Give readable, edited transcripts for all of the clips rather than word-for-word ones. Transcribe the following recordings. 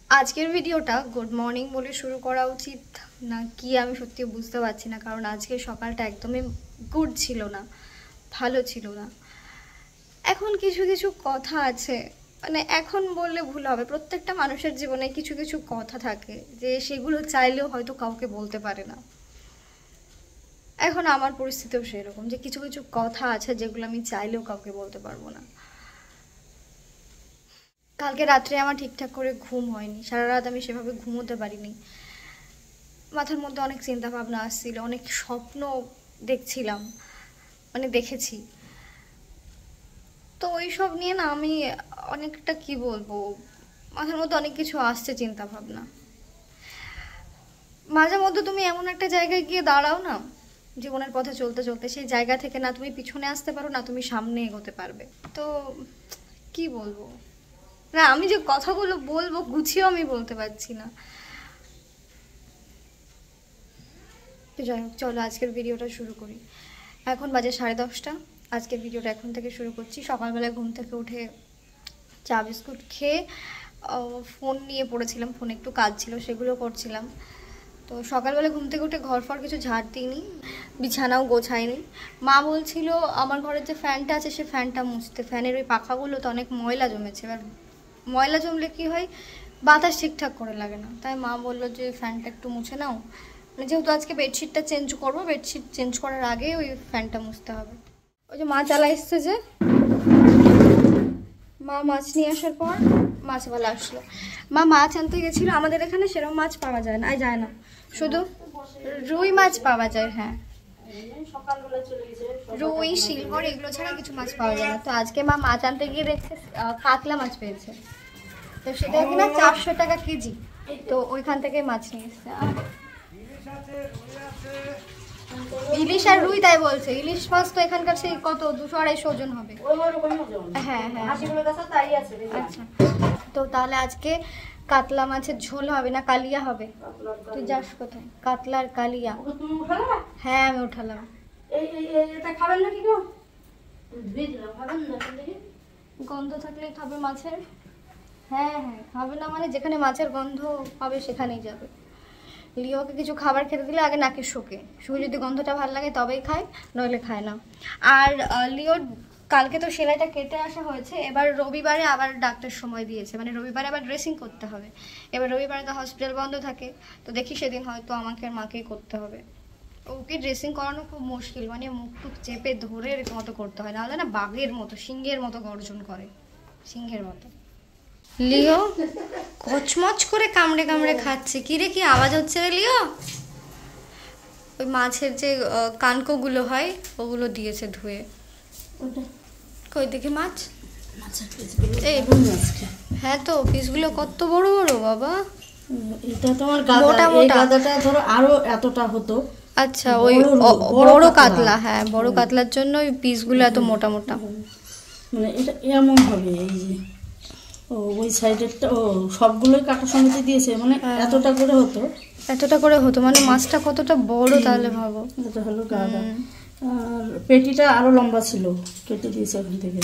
আজকের ভিডিওটা good morning বলে শুরু করা উচিত না কি আমি সত্যি বুঝতে পারছি না, কারণ আজকে সকালটা একদমই গুড ছিল না, ভালো ছিল না। এখন কিছু কিছু কথা আছে, মানে এখন বললে ভুল হবে, প্রত্যেকটা মানুষের জীবনে কিছু কিছু কথা থাকে যে সেগুলো চাইলেও হয়তো কাউকে বলতে পারে না। এখন আমার পরিস্থিতিও সেরকম যে কিছু কিছু কথা আছে যেগুলো আমি চাইলেও কাউকে বলতে পারবো না। কালকে রাত্রে আমার ঠিকঠাক করে ঘুম হয়নি, সারা রাত আমি সেভাবে ঘুমোতে পারিনি। মাথার মধ্যে অনেক চিন্তা ভাবনা আসছিল, অনেক স্বপ্ন দেখছিলাম, মানে দেখেছি। তো ওই সব নিয়ে না আমি অনেকটা কি বলবো, মাথার মধ্যে অনেক কিছু আসছে চিন্তা ভাবনা। মাঝে মধ্যে তুমি এমন একটা জায়গায় গিয়ে দাঁড়াও না, জীবনের পথে চলতে চলতে সেই জায়গা থেকে না তুমি পিছনে আসতে পারো না তুমি সামনে এগোতে পারবে। তো কি বলবো, না আমি যে কথাগুলো বলবো গুছিয়েও আমি বলতে পারছি না। যাই হোক, চলো আজকের ভিডিওটা শুরু করি। এখন বাজে 10:30। আজকের ভিডিওটা এখন থেকে শুরু করছি। সকালবেলায় ঘুম থেকে উঠে চা বিস্কুট খেয়ে ফোন নিয়ে পড়েছিলাম, ফোনে একটু কাজ ছিল সেগুলো করছিলাম। তো সকালবেলা ঘুম থেকে উঠে ঘর ফর কিছু ঝাড় দিইনি, বিছানাও গোছাইনি। মা বলছিল আমার ঘরের যে ফ্যানটা আছে সে ফ্যানটা মুছতে, ফ্যানের ওই পাখাগুলোতে অনেক ময়লা জমেছে। এবার ময়লা জমলে কি হয়, বাতাস ঠিকঠাক করে লাগে না, তাই মা বললো যে ফ্যানটা একটু মুছে নাও। মানে যেহেতু আজকে বেডশিটটা চেঞ্জ করবো, বেডশিট চেঞ্জ করার আগে ওই ফ্যানটা মুছতে হবে। ওই যে মা চালা এসছে, যে মা মাছ নিয়ে আসার পর মাছওয়ালা আসলো। মা মাছ আনতে গেছিলো, আমাদের এখানে সেরকম মাছ পাওয়া যায় না, যায় না, শুধু রুই মাছ পাওয়া যায়। হ্যাঁ, রুই সিলভার এগুলো ছাড়া কিছু মাছ পাওয়া যায় না। তো আজকে মা মাছ আনতে গিয়ে দেখছে কাতলা মাছ পেয়েছে, তো সেটা কিনা 400 টাকা কেজি। তো ওইখান থেকে মাছ নিয়ে এসছে। ইলিশ আর রুই, তাই বলছে। ইলিশ মাছ তো এখানকার সেই কত 200-250 ওজন হবে। হ্যাঁ হ্যাঁ, আচ্ছা। তো তাহলে আজকে কাতলা মাছের ঝোল হবে না কালিয়া হবে? তুই যাস কোথায়? কাতলার কালিয়া। হ্যাঁ আমি উঠালাম। গন্ধ থাকলে খাবে মাছের? হ্যাঁ হ্যাঁ, খাবে না মানে যেখানে মাছের গন্ধ হবে সেখানেই যাবে। লিওকে কিছু খাবার খেতে দিলে আগে নাকে শোকে, যদি গন্ধটা ভালো লাগে তবেই খায়, নইলে খায় না। আর লিওর কালকে তো সেলাইটা কেটে আসা হয়েছে, এবার রবিবারে আবার ডাক্তার সময় দিয়েছে, মানে রবিবারে আবার ড্রেসিং করতে হবে। এবার রবিবারে তো হসপিটাল বন্ধ থাকে, তো দেখি সেদিন হয়তো আমাকে আর মাকেই করতে হবে। ওকে ড্রেসিং করানো খুব মুশকিল, মানে মুখ টুক চেপে ধরে মতো করতে হয়, নাহলে না বাঘের মতো সিংহের মতো গর্জন করে, সিংহের মতো। লিও কচমচ করে কামড়ে কামড়ে খাচ্ছে। কি রে, কি আওয়াজ হচ্ছে রে লিও? ওই মাছের যে কানকোগুলো হয় ওগুলো দিয়েছে ধুয়ে। কই দেখি মাছ। হ্যাঁ তো পিসগুলো কত বড় বড় বাবা। এটা তোমার মোটা মোটা, গাদাটা ধরো আরো এতটা হতো। আচ্ছা, ওই বড় কাতলা। হ্যাঁ, বড় কাতলার জন্য ওই পিসগুলো এত মোটা মোটা। মানে এটা এমন হবে, এই যে ওই সাইডেরটা সবগুলোই কাটা সমেতে দিয়েছে, মানে এতটা করে হতো, এতটা করে হতো, মানে মাছটা কতটা বড় তাহলে ভাবো। এটা হলো গাদা, আর পেটিটা আরো লম্বা ছিল, কেটে দিয়েছে ওখান থেকে।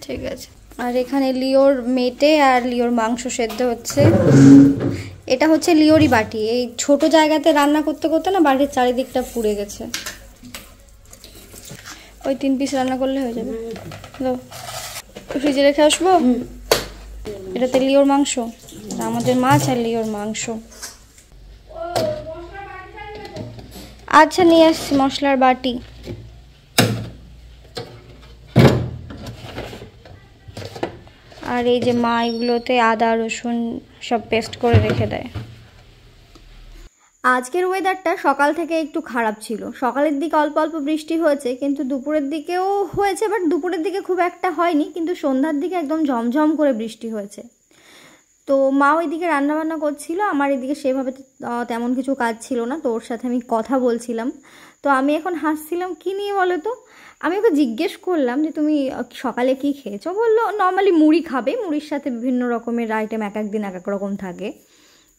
ঠিক আছে। আর এখানে লিওর মেটে আর লিওর মাংস সেদ্ধ হচ্ছে। এটা হচ্ছে লিওরই বাটি, এই ছোট জায়গাতে রান্না করতে করতে না বাটির চারিদিকটা পুড়ে গেছে। ওই 3 পিস রান্না করলে হয়ে যাবে। ফ্রিজে রেখে আসবো। এটাতে লিওর মাংস, আমাদের মাছ আর লিওর মাংস। আচ্ছা নিয়ে আসছি মশলার বাটি। আর এই যে মা এগুলোতে আদা রসুন সব পেস্ট করে রেখে দেয়। আজকের ওয়েদারটা সকাল থেকে একটু খারাপ ছিল, সকালের দিকে অল্প অল্প বৃষ্টি হয়েছে, কিন্তু দুপুরের দিকেও হয়েছে, বাট দুপুরের দিকে খুব একটা হয়নি, কিন্তু সন্ধ্যার দিকে একদম ঝমঝম করে বৃষ্টি হয়েছে। তো মা ওইদিকে রান্নাবান্না করছিল, আমার এদিকে সেভাবে তেমন কিছু কাজ ছিল না, তো ওর সাথে আমি কথা বলছিলাম। তো আমি এখন হাসছিলাম কি নিয়ে বলো তো, আমি ওকে জিজ্ঞেস করলাম যে তুমি সকালে কি খেয়েছো? বললো নর্মালি মুড়ি খাবে, মুড়ির সাথে বিভিন্ন রকমের আইটেম এক এক দিন এক এক রকম থাকে।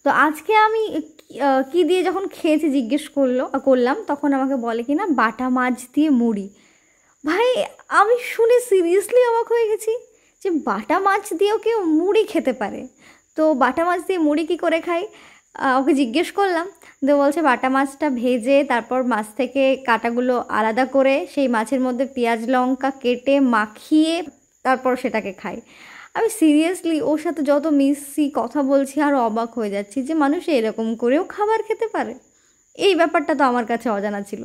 তো আজকে আমি কি দিয়ে যখন খেয়েছি জিজ্ঞেস করলাম, তখন আমাকে বলে কি না বাটা মাছ দিয়ে মুড়ি। ভাই আমি শুনে সিরিয়াসলি অবাক হয়ে গেছি যে বাটা মাছ দিয়েও কেউ মুড়ি খেতে পারে। তো তো বাটা মাছ দিয়ে মুড়ি কী করে খাই, ওকে জিজ্ঞেস করলাম। তো বলছে বাটা মাছটা ভেজে তারপর মাছ থেকে কাঁটাগুলো আলাদা করে সেই মাছের মধ্যে পেঁয়াজ লঙ্কা কেটে মাখিয়ে তারপর সেটাকে খাই। আমি সিরিয়াসলি ওর সাথে যত মিশছি কথা বলছি আর অবাক হয়ে যাচ্ছি যে মানুষ এরকম করেও খাবার খেতে পারে। এই ব্যাপারটা তো আমার কাছে অজানা ছিল।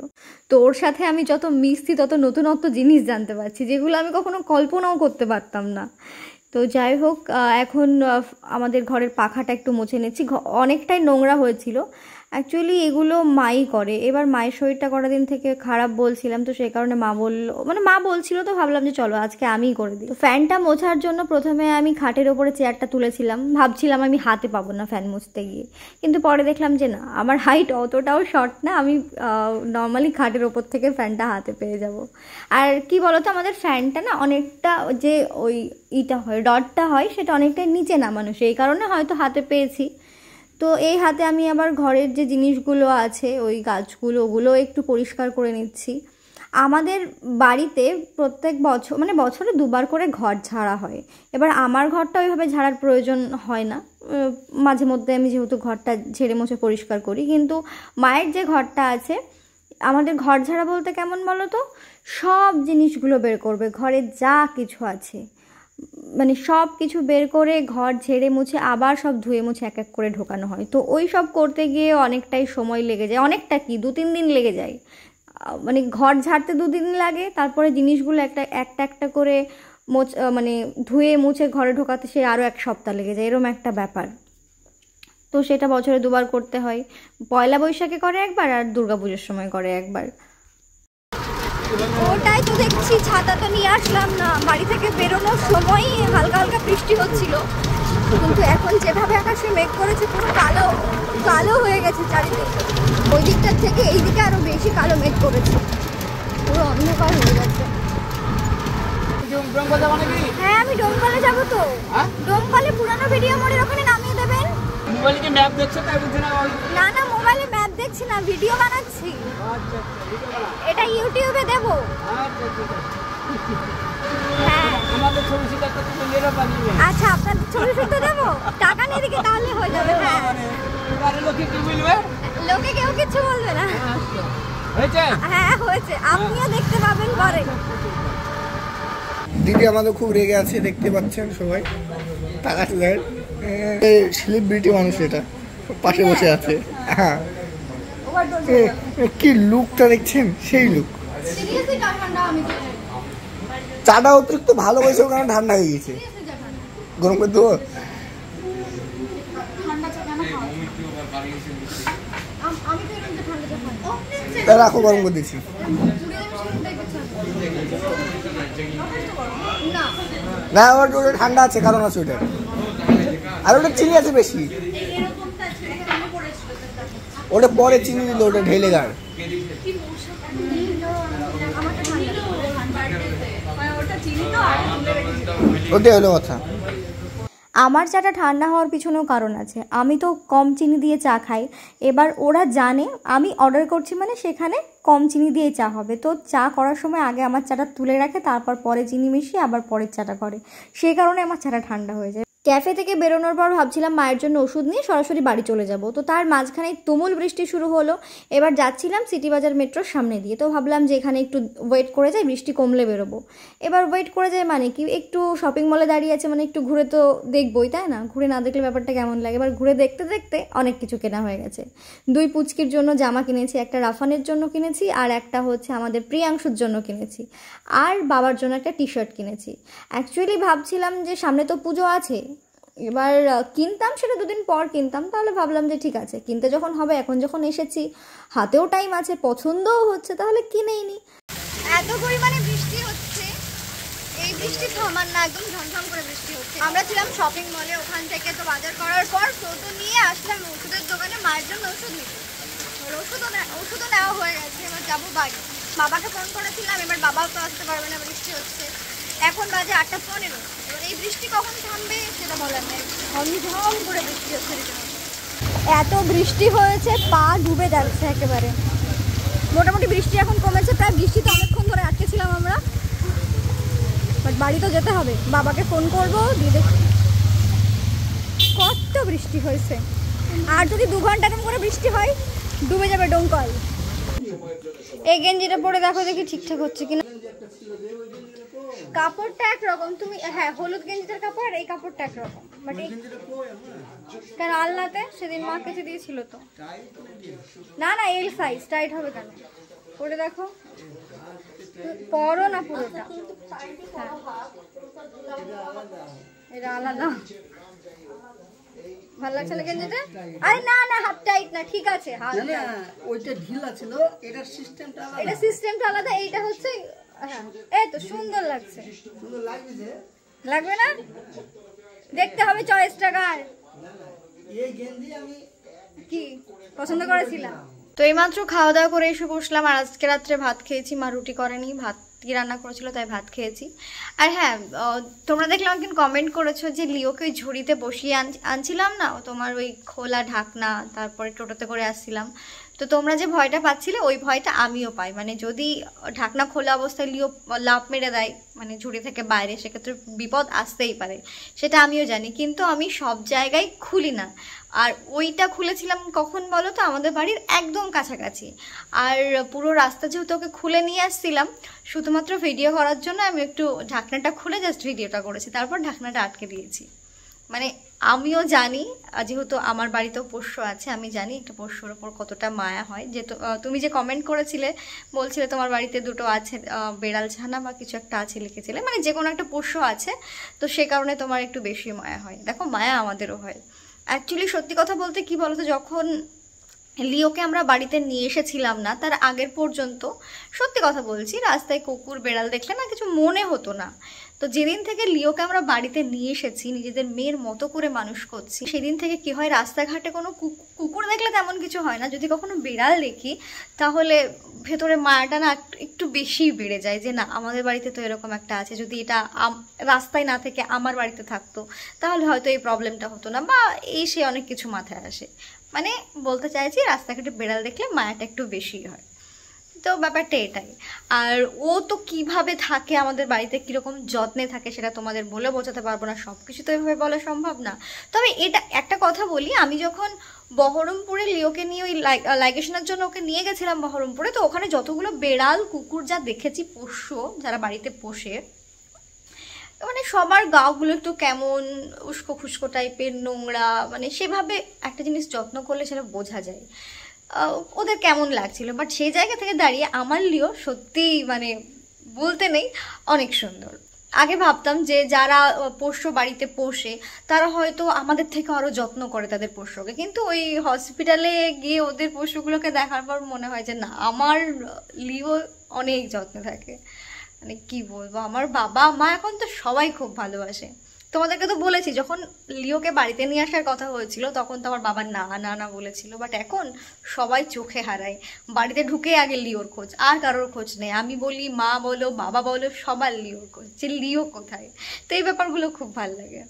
তো ওর সাথে আমি যত মিশছি তত নতুনত্ব জিনিস জানতে পারছি যেগুলো আমি কখনো কল্পনাও করতে পারতাম না। তো যাই হোক, এখন আমাদের ঘরের পাখাটা একটু মুছে নিচ্ছি, অনেকটাই নোংরা হয়েছিল। অ্যাকচুয়ালি এগুলো মাই করে, এবার মায়ের শরীরটা কটা দিন থেকে খারাপ বলছিলাম, তো সেই কারণে মা বলছিল, তো ভাবলাম যে চলো আজকে আমিই করে দিই। তো ফ্যানটা মোছার জন্য প্রথমে আমি খাটের ওপরে চেয়ারটা তুলেছিলাম, ভাবছিলাম আমি হাতে পাবো না ফ্যান মুছতে গিয়ে, কিন্তু পরে দেখলাম যে না, আমার হাইট অতটাও শর্ট না, আমি নর্মালি খাটের ওপর থেকে ফ্যানটা হাতে পেয়ে যাব। আর কি বলতো, আমাদের ফ্যানটা না অনেকটা যে ওই হয় রডটা হয় সেটা অনেকটাই নিচে নামানো, সেই কারণে হয়তো হাতে পেয়েছি। তো এই হাতে আমি আবার ঘরের যে জিনিসগুলো আছে ওই গাছগুলো ওগুলো একটু পরিষ্কার করে নিচ্ছি। আমাদের বাড়িতে প্রত্যেক বছর বছরে 2 বার করে ঘর ঝাড়া হয়। এবার আমার ঘরটা ওইভাবে ঝাড়ার প্রয়োজন হয় না, মাঝে মধ্যে আমি যেহেতু ঘরটা ঝেড়ে মুছে পরিষ্কার করি। কিন্তু মায়ের যে ঘরটা আছে, আমাদের ঘর ঝাড়া বলতে কেমন বলো তো, সব জিনিসগুলো বের করবে, ঘরে যা কিছু আছে সব কিছু বের করে ঘর ঝেড়ে মুছে আবার সব ধুয়ে মুছে এক এক করে ঢোকানো হয়। তো ওই সব করতে গিয়ে অনেকটাই সময় লেগে যায়, অনেকটা কি 2-3 দিন লেগে যায়। ঘর ঝাড়তে 2 দিন লাগে, তারপরে জিনিসগুলো একটা করে ধুয়ে মুছে ঘরে ঢোকাতে সে আরও 1 সপ্তাহ লেগে যায়, এরকম একটা ব্যাপার। তো সেটা বছরে 2 বার করতে হয়, পয়লা বৈশাখে করে একবার আর দুর্গাপুজোর সময় করে একবার। ওটাই তো দেখছি, ছাতা তো নিয়ে আসলাম না, বাড়ি থেকে বেরোনোর সময় হালকা হালকা বৃষ্টি হচ্ছিল, কিন্তু এখন যেভাবে আকাশে মেঘ করেছে পুরো কালো কালো হয়ে গেছে চারিদিকে, ওই দিকটার থেকে এই দিকে আরো বেশি কালো মেঘ করেছে, পুরো অন্ধকার হয়ে গেছে। হ্যাঁ আমি ডোমকলে যাবো তো, ডোমকলে পুরানো ভিডিও মোড়ের ওখানে নামিয়ে দেবেন। মোবাইলে কি ম্যাপ দেখছো তাই বুঝছ না? না না, মোবাইলে ম্যাপ দেখছি না, ভিডিও বানাচ্ছি। আচ্ছা এটা ইউটিউবে দেব। আচ্ছা ঠিক আছে। হ্যাঁ আমাদের ছবি শিখা তো তুমি মেরে বানিয়ে। আচ্ছা আপনাদের ছবি শুনতে দেব, টাকা নিয়ে দিকে তাহলে হয়ে যাবে। হ্যাঁ এবারে লোকে কি বলবে? লোকে কেউ কিছু বলবে না। হয়েছে? হ্যাঁ হয়েছে, আপনিও দেখতে পাবেন পরে। দিদি আমাদের খুব রেগে আছে, দেখতে পাচ্ছেন সবাই, তাকাতে দেয়, সেলিব্রিটি মানুষ, এটা পাশে বসে আছে। হ্যাঁ কি লুকটা দেখছেন, সেই লুক। চাটা অতিরিক্ত ভালোবাসে কারণ ঠান্ডা হয়ে গেছে, গরম করে দেবো। রাখো, গরম করে দিচ্ছি। না ওটা ঠান্ডা আছে, কারণ আছে ওটা, আর ওটা চিনি আছে বেশি, ওটা পরে চিনি দিল, ওটা ঢেলে গাড়। ওটাই হলো কথা। আমার চাটা ঠান্ডা হওয়ার পিছনেও কারণ আছে, আমি তো কম চিনি দিয়ে চা খাই। এবার ওরা জানে আমি অর্ডার করছি মানে সেখানে কম চিনি দিয়ে চা হবে, তো চা করার সময় আগে আমার চাটা তুলে রাখে, তারপর পরে চিনি মিশিয়ে আবার পরের চাটা করে, সেই কারণে আমার চাটা ঠান্ডা হয়ে যায়। ক্যাফে থেকে বেরোনোর পর ভাবছিলাম মায়ের জন্য ওষুধ নিয়ে সরাসরি বাড়ি চলে যাব, তো তার মাঝখানে তুমুল বৃষ্টি শুরু হলো। এবার যাচ্ছিলাম সিটি বাজার মেট্রোর সামনে দিয়ে, তো ভাবলাম যে এখানে একটু ওয়েট করে যাই, বৃষ্টি কমলে বেরোবো। এবার ওয়েট করে যাই মানে কি, একটু শপিং মলে দাঁড়িয়ে আছে মানে একটু ঘুরে তো দেখবোই, তাই না? ঘুরে না দেখলে ব্যাপারটা কেমন লাগে। এবার ঘুরে দেখতে দেখতে অনেক কিছু কেনা হয়ে গেছে। 2 পুচকির জন্য জামা কিনেছি, একটা রাফানের জন্য কিনেছি, আর একটা হচ্ছে আমাদের প্রিয়াংশুর জন্য কিনেছি, আর বাবার জন্য একটা টি-শার্ট কিনেছি। অ্যাকচুয়ালি ভাবছিলাম যে সামনে তো পুজো আছে, এবার কিনতাম, সেটা 2 দিন পর কিনতাম, তাহলে ভাবলাম যে ঠিক আছে, কিনতে যখন হবে, এখন যখন এসেছি হাতেও টাইম আছে, পছন্দও হচ্ছে, তাহলে কিনেই নি। এত পরিমাণে বৃষ্টি হচ্ছে, এই বৃষ্টি থামার না, একদম ঝমঝম করে বৃষ্টি হচ্ছে। আমরা ছিলাম শপিং মলে, ওখান থেকে তো বাজার করার পর টোটো নিয়ে আসলাম ওষুধের দোকানে মায়ের জন্য ওষুধ নিতে। ওষুধও নেওয়া হয়ে গেছে, এবার যাবো বাড়ি। বাবাকে ফোন করেছিলাম, এবার বাবাও তো আসতে পারবে না, বৃষ্টি হচ্ছে। এখন বাজে 8:15। এবার এই বৃষ্টি কখন থামবে সেটা বলার নেই, ঝমঝম করে বৃষ্টি হচ্ছে। এত বৃষ্টি হয়েছে, পা ডুবে যাচ্ছে একেবারে। মোটামুটি বৃষ্টি এখন কমেছে, প্রায় বৃষ্টিতে অনেকক্ষণ ধরে আটকে ছিলাম আমরা, বাট বাড়ি তো যেতে হবে। বাবাকে ফোন করবো, দিয়ে দেখি কত বৃষ্টি হয়েছে, আর যদি 2 ঘন্টা এরকম করে বৃষ্টি হয় ডুবে যাবে ডোমকল। এই গেঞ্জিটা পরে দেখো দেখি ঠিকঠাক হচ্ছে কিনা। কাপড়টা একরকম, তুমি হ্যাঁ হলুদ গেঞ্জিটার কাপড় আর এই কাপড়টা একরকম, বাট কেন আলনাতে সেদিন মা কেচে দিয়েছিল তো। না না এল সাইজ, টাইট হবে কেন, পরে দেখো পরো না পুরোটা। এটা আলাদা ভালো লাগছে না গেঞ্জিটা? আরে না না হাফ টাইট না, ঠিক আছে হাফ না ওইটা ঢিলা ছিল, এটার সিস্টেমটা আলাদা। এটা সিস্টেমটা আলাদা, এইটা হচ্ছে হ্যাঁ এই তো সুন্দর লাগছে। সুন্দর লাগবে যে লাগবে না, দেখতে হবে চয়েসটা কার। এই গেঞ্জি আমি কি পছন্দ করেছিলাম। তো এইমাত্র খাওয়া দাওয়া করে এসে বসলাম, আর আজকে রাত্রে ভাত খেয়েছি, মা রুটি করেনি, ভাত রান্না করেছিল তাই ভাত খেয়েছি। আর হ্যাঁ তোমরা দেখলাম কিন্তু কমেন্ট করেছো যে লিওকে ওই ঝুড়িতে বসিয়ে আনছিলাম না, তোমার ওই খোলা ঢাকনা, তারপরে টোটোতে করে আসছিলাম, তো তোমরা যে ভয়টা পাচ্ছিলে ওই ভয়টা আমিও পাই। মানে যদি ঢাকনা খোলা অবস্থায় লিও লাফ মেরে দেয় মানে ঝুড়ি থেকে বাইরে, সেক্ষেত্রে বিপদ আসতেই পারে, সেটা আমিও জানি, কিন্তু আমি সব জায়গায় খুলি না। আর ওইটা খুলেছিলাম কখন বলো তো, আমাদের বাড়ির একদম কাছাকাছি, আর পুরো রাস্তা যেহেতু ওকে খুলে নিয়ে আসছিলাম শুধুমাত্র ভিডিও করার জন্য, আমি একটু ঢাকনাটা খুলে জাস্ট ভিডিওটা করেছি, তারপর ঢাকনাটা আটকে দিয়েছি। মানে আমিও জানি, যেহেতু আমার বাড়িতেও পোষ্য আছে, আমি জানি একটা পোষ্যর ওপর কতটা মায়া হয়। যে তুমি যে কমেন্ট করেছিলে, বলছিলে তোমার বাড়িতে দুটো আছে বেড়াল ছানা বা কিছু একটা আছে লিখেছিলে, মানে যে কোনো একটা পোষ্য আছে, তো সে কারণে তোমার একটু বেশি মায়া হয়। দেখো মায়া আমাদেরও হয় অ্যাকচুয়ালি। সত্যি কথা বলতে কি বলতো, যখন লিওকে আমরা বাড়িতে নিয়ে এসেছিলাম না তার আগের পর্যন্ত, সত্যি কথা বলছি, রাস্তায় কুকুর বেড়াল দেখলে না কিছু মনে হতো না। তো যেদিন থেকে লিওকে আমরা বাড়িতে নিয়ে এসেছি, নিজেদের মেয়ের মতো করে মানুষ করছি, সেদিন থেকে কি হয়, রাস্তাঘাটে কোনো কুকুর দেখলে তেমন কিছু হয় না, যদি কখনো বিড়াল দেখি তাহলে ভেতরে মায়াটা না একটু বেশি বেড়ে যায়, যে না আমাদের বাড়িতে তো এরকম একটা আছে, যদি এটা রাস্তায় না থেকে আমার বাড়িতে থাকতো তাহলে হয়তো এই প্রবলেমটা হতো না, বা এই সে অনেক কিছু মাথায় আসে। মানে বলতে চাইছি রাস্তাঘাটে বেড়াল দেখলে মায়াটা একটু বেশি হয়, তো ব্যাপারটা এটাই। আর ও তো কিভাবে থাকে আমাদের বাড়িতে, কীরকম যত্নে থাকে সেটা তোমাদের বলে বোঝাতে পারবো না, সব কিছু তো এভাবে বলা সম্ভব না। তবে এটা একটা কথা বলি, আমি যখন বহরমপুরে লিওকে নিয়ে ওই লাইগেশনের জন্য ওকে নিয়ে গেছিলাম বহরমপুরে, তো ওখানে যতগুলো বেড়াল কুকুর যা দেখেছি পোষ্য যারা বাড়িতে পোষে, মানে সবার গাগুলো একটু কেমন উস্কো খুস্কো টাইপের, নোংরা, মানে সেভাবে একটা জিনিস যত্ন করলে সেটা বোঝা যায় ওদের কেমন লাগছিল। বাট সেই জায়গা থেকে দাঁড়িয়ে আমার লিও সত্যিই মানে বলতে নেই অনেক সুন্দর। আগে ভাবতাম যে যারা পোষ্য বাড়িতে পোষে তারা হয়তো আমাদের থেকে আরও যত্ন করে তাদের পোষ্যকে, কিন্তু ওই হসপিটালে গিয়ে ওদের পশুগুলোকে দেখার পর মনে হয় যে না, আমার লিও অনেক যত্ন থাকে। মানে কি বলবো, আমার বাবা মা এখন তো সবাই খুব ভালোবাসে। তোমাদেরকে তো বলেছি যখন লিওকে বাড়িতে নিয়ে আসার কথা হয়েছিল তখন তো আমার বাবা না না না বলেছিল, বাট এখন সবাই চোখে হারায়, বাড়িতে ঢুকে আগে লিওর খোঁজ, আর কারোর খোঁজ নেই। আমি বলি, মা বলো, বাবা বলো, সবার লিওর খোঁজ, যে লিও কোথায়। তো এই ব্যাপারগুলো খুব ভালো লাগে।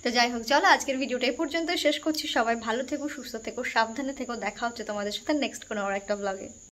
তো যাই হোক, চলো আজকের ভিডিওটা এই পর্যন্ত শেষ করছি। সবাই ভালো থেকো, সুস্থ থেকো, সাবধানে থেকো। দেখা হচ্ছে তোমাদের সাথে নেক্সট কোনো আর একটা ব্লগে।